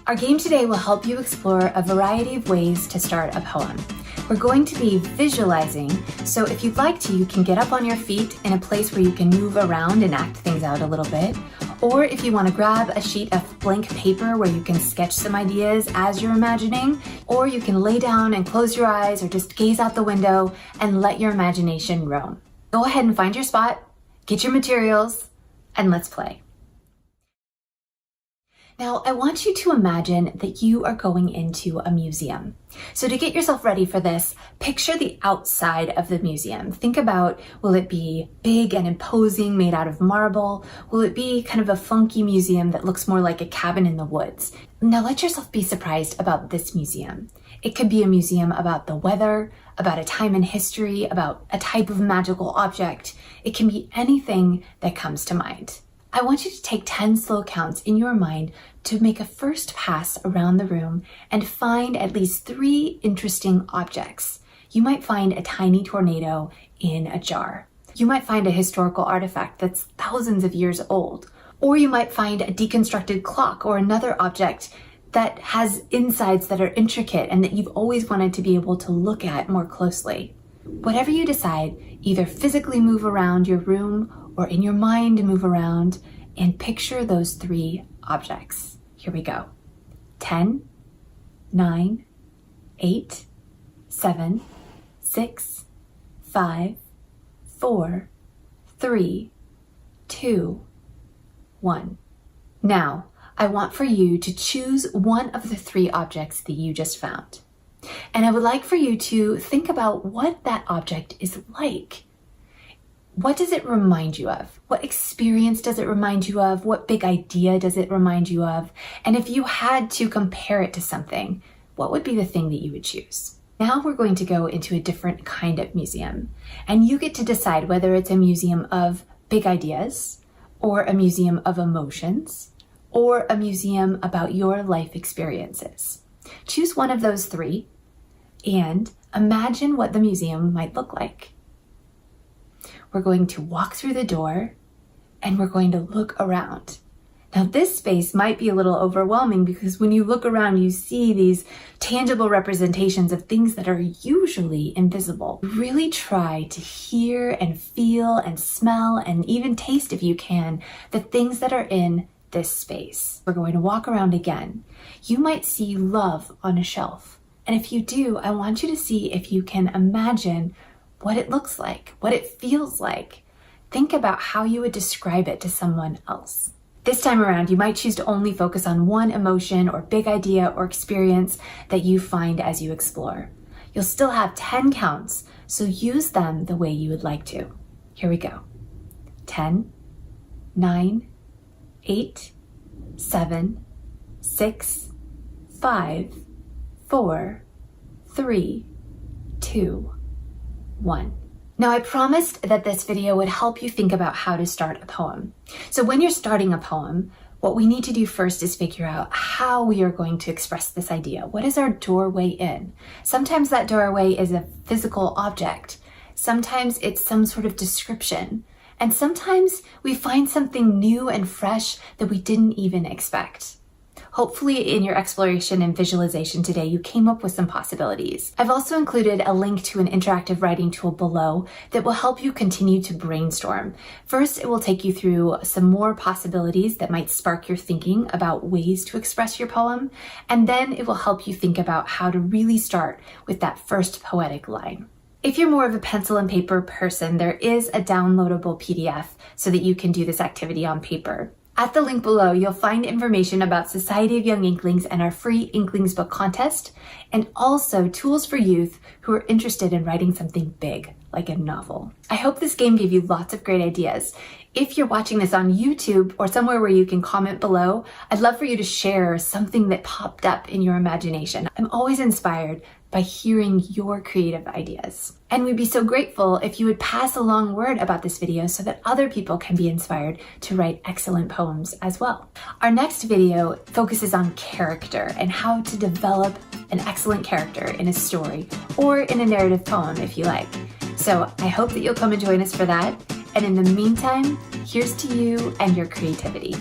Our game today will help you explore a variety of ways to start a poem. We're going to be visualizing, so if you'd like to, you can get up on your feet in a place where you can move around and act things out a little bit. Or if you want to grab a sheet of blank paper where you can sketch some ideas as you're imagining, or you can lay down and close your eyes or just gaze out the window and let your imagination roam. Go ahead and find your spot, get your materials, and let's play. Now, I want you to imagine that you are going into a museum. So to get yourself ready for this, picture the outside of the museum. Think about, will it be big and imposing, made out of marble? Will it be kind of a funky museum that looks more like a cabin in the woods? Now let yourself be surprised about this museum. It could be a museum about the weather, about a time in history, about a type of magical object. It can be anything that comes to mind. I want you to take 10 slow counts in your mind to make a first pass around the room and find at least 3 interesting objects. You might find a tiny tornado in a jar. You might find a historical artifact that's thousands of years old. Or you might find a deconstructed clock or another object that has insides that are intricate and that you've always wanted to be able to look at more closely. Whatever you decide, either physically move around your room or in your mind move around and picture those 3 objects. Here we go. 10, 9, 8, 7, 6, 5, 4, 3, 2, 1. Now, I want for you to choose one of the 3 objects that you just found. And I would like for you to think about what that object is like. What does it remind you of? What experience does it remind you of? What big idea does it remind you of? And if you had to compare it to something, what would be the thing that you would choose? Now we're going to go into a different kind of museum, and you get to decide whether it's a museum of big ideas, or a museum of emotions, or a museum about your life experiences. Choose one of those 3 and imagine what the museum might look like. We're going to walk through the door and we're going to look around. Now this space might be a little overwhelming because when you look around, you see these tangible representations of things that are usually invisible. Really try to hear and feel and smell and even taste, if you can, the things that are in this space. We're going to walk around again. You might see love on a shelf. And if you do, I want you to see if you can imagine what it looks like, what it feels like. Think about how you would describe it to someone else. This time around, you might choose to only focus on one emotion or big idea or experience that you find as you explore. You'll still have 10 counts, so use them the way you would like to. Here we go. 10, 9, 8, 7, 6, 5, 4, 3, 2, 1. Now I promised that this video would help you think about how to start a poem. So when you're starting a poem, what we need to do first is figure out how we are going to express this idea. What is our doorway in? Sometimes that doorway is a physical object. Sometimes it's some sort of description. And sometimes we find something new and fresh that we didn't even expect. Hopefully in your exploration and visualization today, you came up with some possibilities. I've also included a link to an interactive writing tool below that will help you continue to brainstorm. First, it will take you through some more possibilities that might spark your thinking about ways to express your poem, and then it will help you think about how to really start with that first poetic line. If you're more of a pencil and paper person, there is a downloadable PDF so that you can do this activity on paper. At the link below, you'll find information about Society of Young Inklings and our free Inklings book contest, and also tools for youth who are interested in writing something big, like a novel. I hope this game gave you lots of great ideas. If you're watching this on YouTube or somewhere where you can comment below, I'd love for you to share something that popped up in your imagination. I'm always inspired by hearing your creative ideas. And we'd be so grateful if you would pass along word about this video so that other people can be inspired to write excellent poems as well. Our next video focuses on character and how to develop an excellent character in a story or in a narrative poem if you like. So I hope that you'll come and join us for that. And in the meantime, here's to you and your creativity.